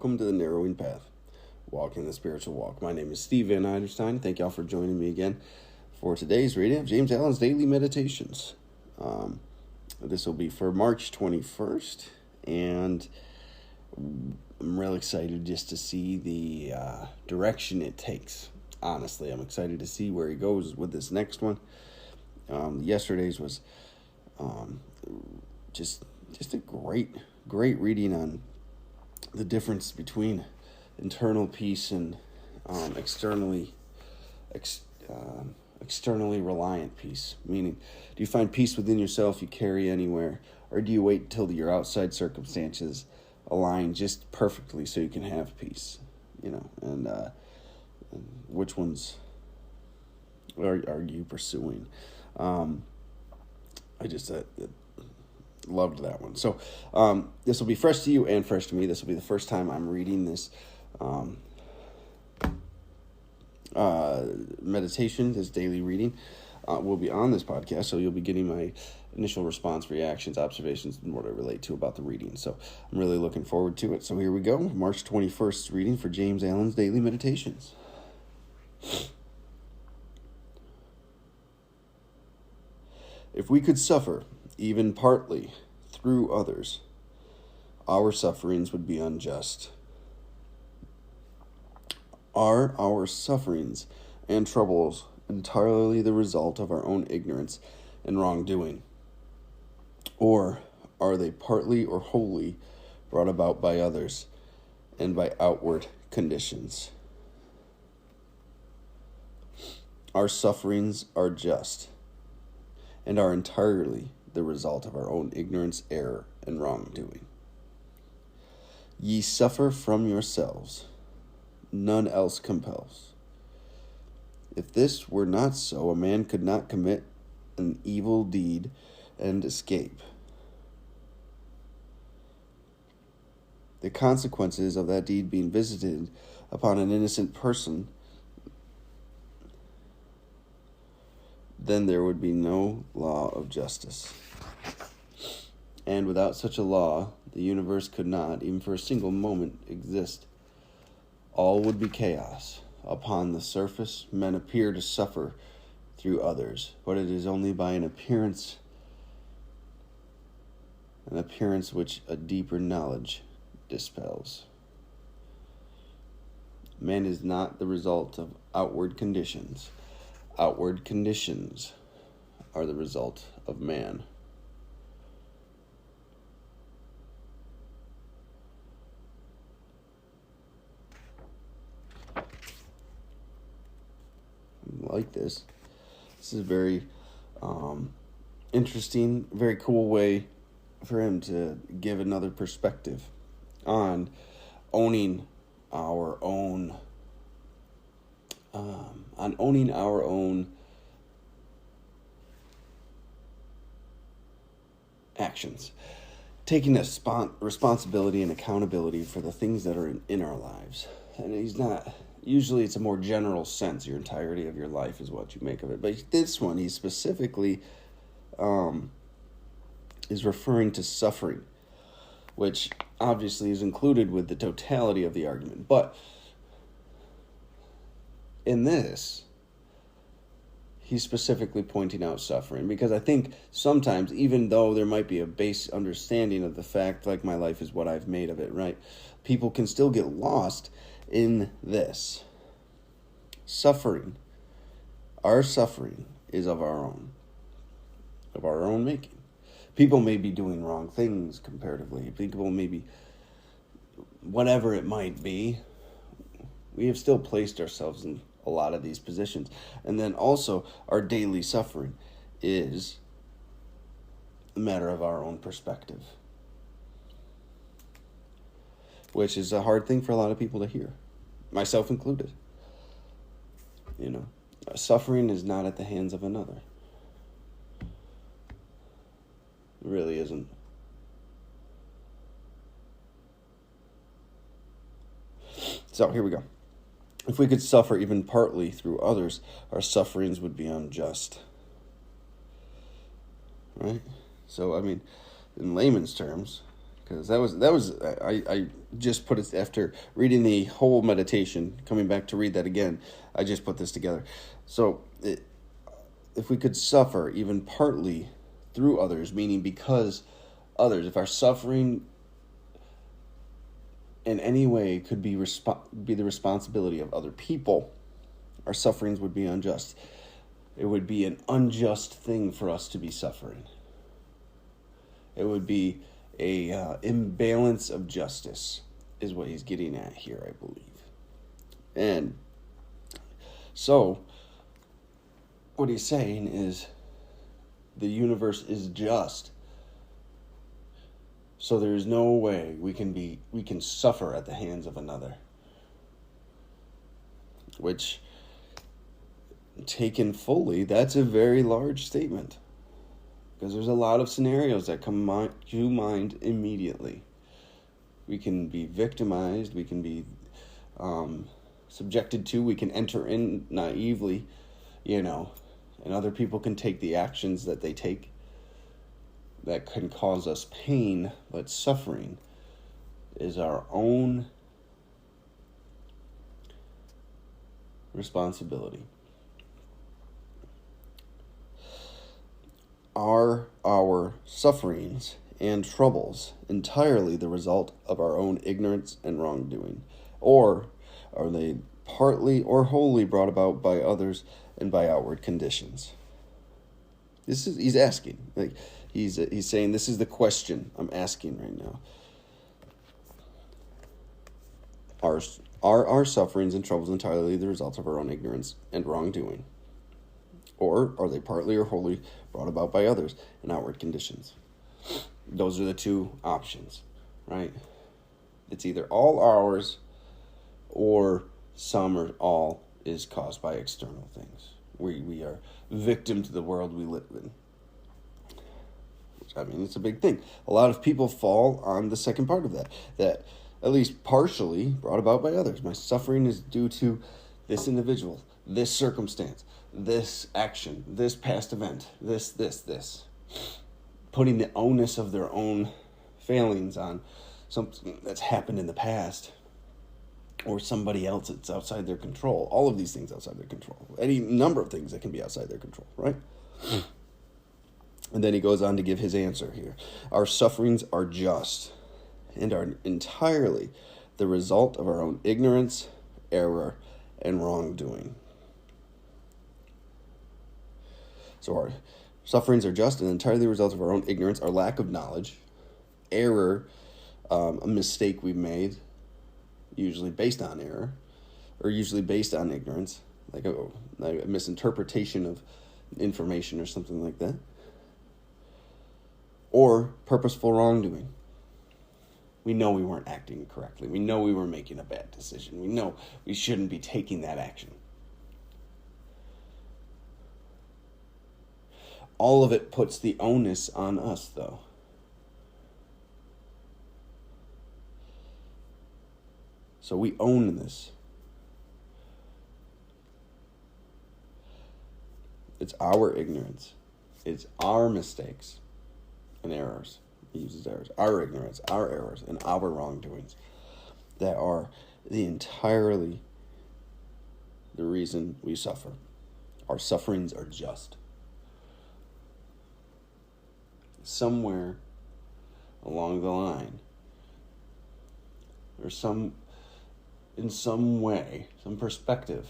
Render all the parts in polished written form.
welcome to the Narrowing Path, Walking the Spiritual Walk. My name is Steve Van Eiderstein. Thank y'all for joining me again for today's reading of James Allen's Daily Meditations. This will be for March 21st, and I'm really excited just to see the direction it takes. Honestly, I'm excited to see where he goes with this next one. Yesterday's was just a great reading on the difference between internal peace and externally reliant peace. Meaning, do you find peace within yourself you carry anywhere, or do you wait till your outside circumstances align just perfectly so you can have peace? And which ones are you pursuing? I just loved that one. So this will be fresh to you and fresh to me. This will be the first time I'm reading this meditation, this daily reading. Will be on this podcast, so you'll be getting my initial response, reactions, observations, and what I relate to about the reading. So I'm really looking forward to it. So here we go. March 21st reading for James Allen's Daily Meditations. If we could suffer, even partly, through others, our sufferings would be unjust. Are our sufferings and troubles entirely the result of our own ignorance and wrongdoing? Or are they partly or wholly brought about by others and by outward conditions? Our sufferings are just and are entirely the result of our own ignorance, error, and wrongdoing. Ye suffer from yourselves, none else compels. If this were not so, a man could not commit an evil deed and escape. The consequences of that deed being visited upon an innocent person, then there would be no law of justice. And without such a law, the universe could not, even for a single moment, exist. All would be chaos. Upon the surface, men appear to suffer through others, but it is only by an appearance which a deeper knowledge dispels. Man is not the result of outward conditions. Outward conditions are the result of man. I like this. This is a very interesting, very cool way for him to give another perspective on owning our own actions, taking a responsibility and accountability for the things that are in our lives. And he's not, usually it's a more general sense, your entirety of your life is what you make of it. But this one, he specifically is referring to suffering, which obviously is included with the totality of the argument. But in this, he's specifically pointing out suffering, because I think sometimes, even though there might be a base understanding of the fact, like my life is what I've made of it, right? People can still get lost in this. Suffering, our suffering is of our own making. People may be doing wrong things comparatively. People may be, whatever it might be, we have still placed ourselves in a lot of these positions. And then also, our daily suffering is a matter of our own perspective, which is a hard thing for a lot of people to hear, myself included. Suffering is not at the hands of another. It really isn't. So here we go. If we could suffer even partly through others, our sufferings would be unjust. Right? So, in layman's terms, because I just put it after reading the whole meditation, coming back to read that again. I just put this together. So if we could suffer even partly through others, meaning because others, if our suffering in any way could be the responsibility of other people, our sufferings would be unjust. It would be an unjust thing for us to be suffering. It would be a imbalance of justice, is what he's getting at here, I believe. And so, what he's saying is the universe is just. So there is no way we can suffer at the hands of another. Which, taken fully, that's a very large statement. Because there's a lot of scenarios that come to mind immediately. We can be victimized, we can be subjected to, we can enter in naively, and other people can take the actions that they take that can cause us pain, but suffering is our own responsibility. Are our sufferings and troubles entirely the result of our own ignorance and wrongdoing? Or are they partly or wholly brought about by others and by outward conditions? He's asking. He's saying this is the question I'm asking right now. Are our sufferings and troubles entirely the result of our own ignorance and wrongdoing? Or are they partly or wholly brought about by others and outward conditions? Those are the two options, right? It's either all ours or some or all is caused by external things. We are victim to the world we live in. Which, it's a big thing. A lot of people fall on the second part of that at least partially brought about by others. My suffering is due to this individual, this circumstance, this action, this past event, this. Putting the onus of their own failings on something that's happened in the past or somebody else that's outside their control. All of these things outside their control. Any number of things that can be outside their control, right? And then he goes on to give his answer here. Our sufferings are just and are entirely the result of our own ignorance, error, and wrongdoing. So our sufferings are just and entirely the result of our own ignorance, our lack of knowledge, error, a mistake we've made, usually based on error, or usually based on ignorance, like a misinterpretation of information or something like that, or purposeful wrongdoing. We know we weren't acting correctly. We know we were making a bad decision. We know we shouldn't be taking that action. All of it puts the onus on us, though. So we own this. It's our ignorance. It's our mistakes and errors. He uses errors. Our ignorance, our errors, and our wrongdoings that are entirely the reason we suffer. Our sufferings are just. Somewhere along the line, or in some way, some perspective,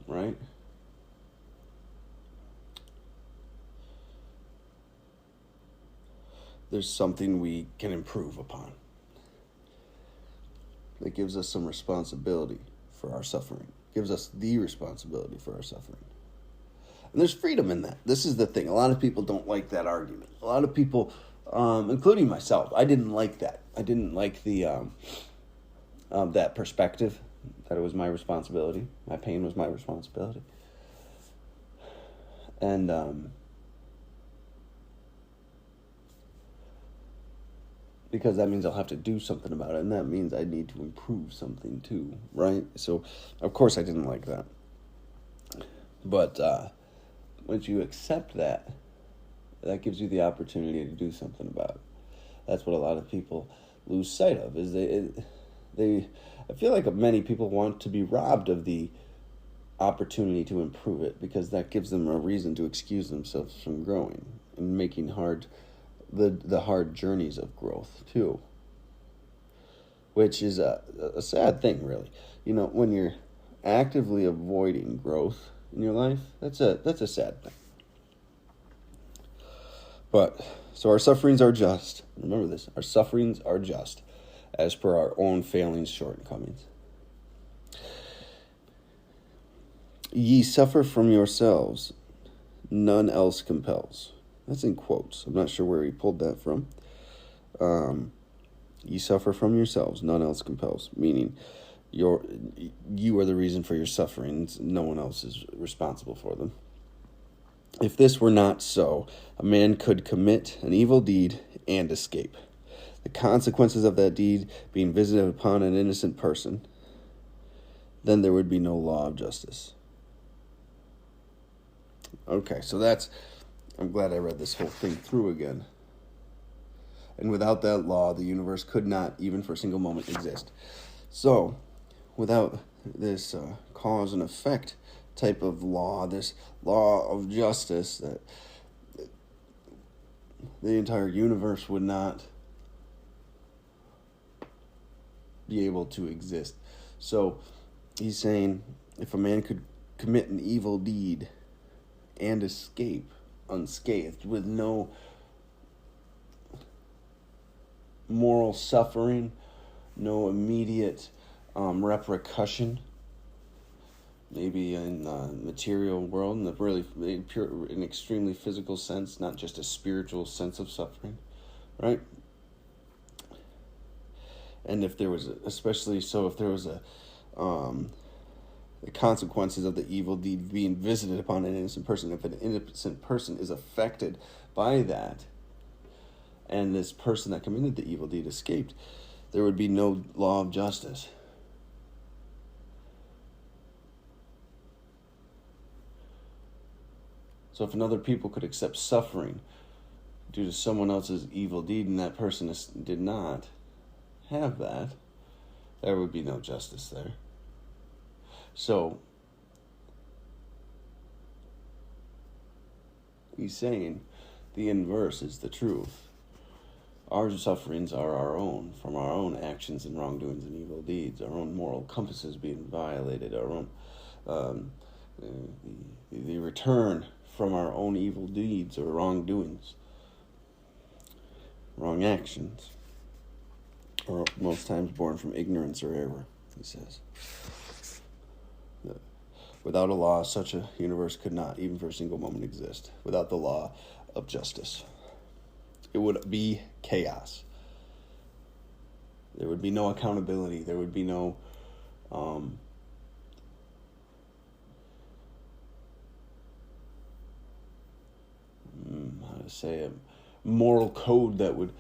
right? There's something we can improve upon that gives us some responsibility for our suffering, gives us the responsibility for our suffering. And there's freedom in that. This is the thing. A lot of people don't like that argument. A lot of people, including myself, I didn't like that. I didn't like the that perspective, that it was my responsibility. My pain was my responsibility. And because that means I'll have to do something about it, and that means I need to improve something too, right? So, of course, I didn't like that. But once you accept that, that gives you the opportunity to do something about it. That's what a lot of people lose sight of. Is they I feel like many people want to be robbed of the opportunity to improve it, because that gives them a reason to excuse themselves from growing and making the hard journeys of growth too, which is a sad thing, really. When you're actively avoiding growth in your life, that's a sad thing. But so our sufferings are just. Remember this: our sufferings are just, as per our own failings, shortcomings. Ye suffer from yourselves, none else compels. That's in quotes. I'm not sure where he pulled that from. Ye suffer from yourselves, none else compels. Meaning, you are the reason for your sufferings. No one else is responsible for them. If this were not so, a man could commit an evil deed and escape the consequences of that deed being visited upon an innocent person. Then there would be no law of justice. Okay, so I'm glad I read this whole thing through again. And without that law, the universe could not, even for a single moment, exist. So, without this cause and effect type of law, this law of justice, that the entire universe would not be able to exist. So, he's saying, if a man could commit an evil deed and escape unscathed, with no moral suffering, no immediate repercussion, maybe in the material world, in the really pure, an extremely physical sense, not just a spiritual sense of suffering, right? And if there was, the consequences of the evil deed being visited upon an innocent person, if an innocent person is affected by that, and this person that committed the evil deed escaped, there would be no law of justice. So if another people could accept suffering due to someone else's evil deed, and that person did not have that, there would be no justice there. So, he's saying the inverse is the truth. Our sufferings are our own, from our own actions and wrongdoings and evil deeds, our own moral compasses being violated, our own the return from our own evil deeds or wrongdoings, wrong actions, or most times born from ignorance or error, he says. Without a law, such a universe could not, even for a single moment, exist. Without the law of justice, it would be chaos. There would be no accountability. There would be no how to say it, moral code that would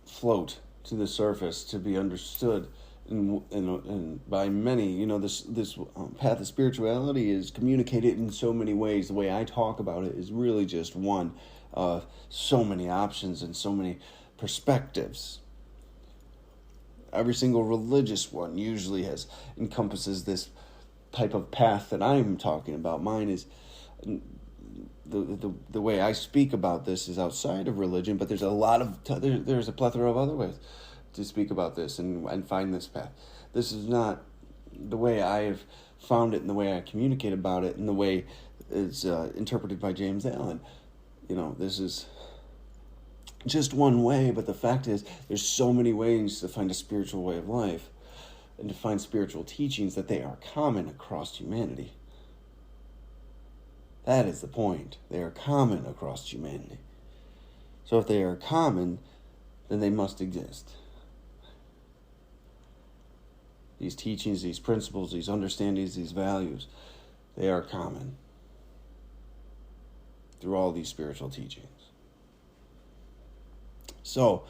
float to the surface to be understood and by many. This path of spirituality is communicated in so many ways. The way I talk about it is really just one of so many options and so many perspectives. Every single religious one usually encompasses this type of path that I'm talking about. Mine is the way I speak about this is outside of religion, but there's a plethora of other ways to speak about this and find this path. This is not the way I have found it and the way I communicate about it and the way it's interpreted by James Allen. This is just one way, but the fact is there's so many ways to find a spiritual way of life and to find spiritual teachings that they are common across humanity. That is the point. They are common across humanity. So if they are common, then they must exist. These teachings, these principles, these understandings, these values, they are common through all these spiritual teachings. So,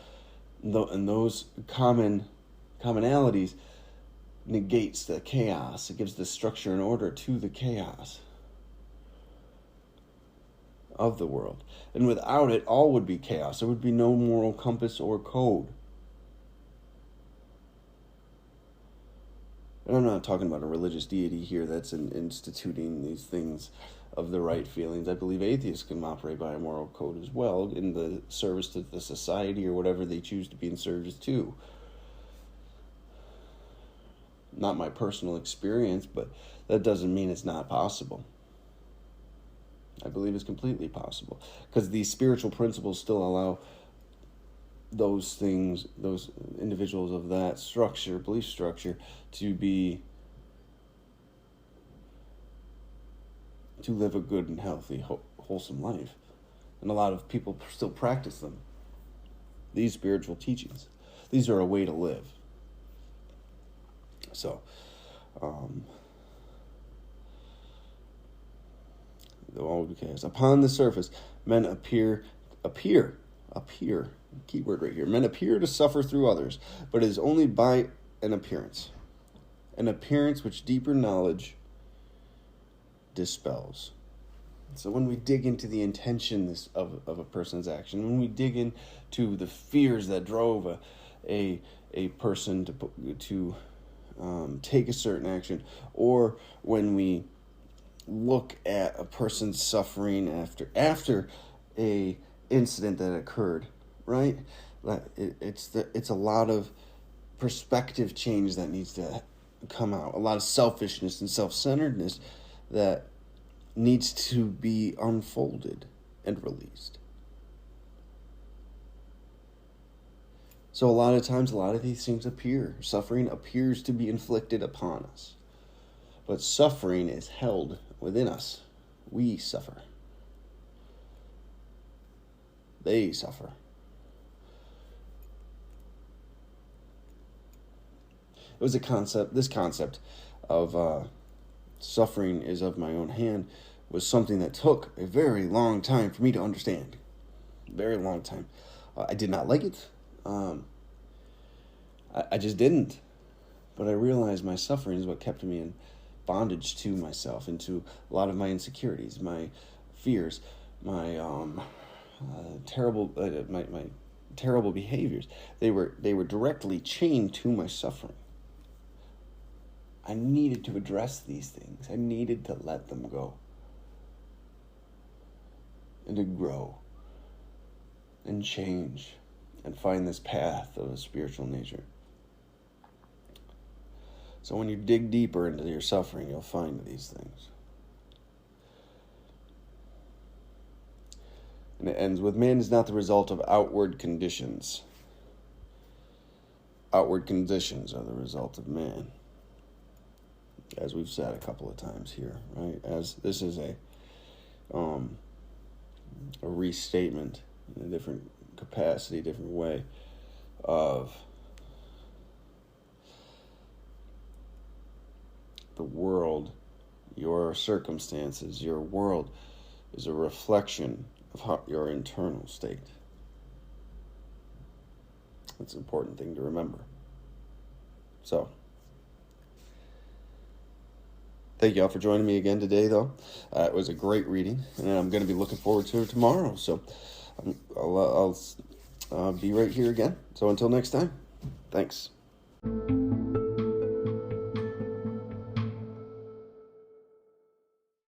and those commonalities negates the chaos. It gives the structure and order to the chaos. of the world. And without it, all would be chaos. There would be no moral compass or code. And I'm not talking about a religious deity here that's instituting these things of the right feelings. I believe atheists can operate by a moral code as well in the service to the society or whatever they choose to be in service to. Not my personal experience, but that doesn't mean it's not possible. I believe it's completely possible, because these spiritual principles still allow those things, those individuals of that structure, belief structure, to live a good and healthy, wholesome life. And a lot of people still practice them. These spiritual teachings. These are a way to live. So, upon the surface, men appear, keyword right here, men appear to suffer through others, but it is only by an appearance which deeper knowledge dispels. So when we dig into the intentions of a person's action, when we dig into the fears that drove a person to take a certain action, or when we look at a person's suffering after a incident that occurred, right? It's a lot of perspective change that needs to come out, a lot of selfishness and self-centeredness that needs to be unfolded and released. So a lot of times, a lot of these things suffering appears to be inflicted upon us. But suffering is held within us. We suffer. They suffer. It was this concept of suffering is of my own hand was something that took a very long time for me to understand. Very long time. I did not like it. I just didn't. But I realized my suffering is what kept me in bondage to myself, into a lot of my insecurities, my fears, my terrible behaviors. They were directly chained to my suffering. I needed to address these things. I needed to let them go. And to grow. And change. And find this path of a spiritual nature. So when you dig deeper into your suffering, you'll find these things. And it ends with, man is not the result of outward conditions. Outward conditions are the result of man. As we've said a couple of times here, right? As this is a restatement in a different capacity, different way of the world, your circumstances, your world is a reflection of your internal state. That's an important thing to remember. So, thank you all for joining me again today, though. It was a great reading, and I'm going to be looking forward to it tomorrow. So, I'll be right here again. So, until next time, thanks.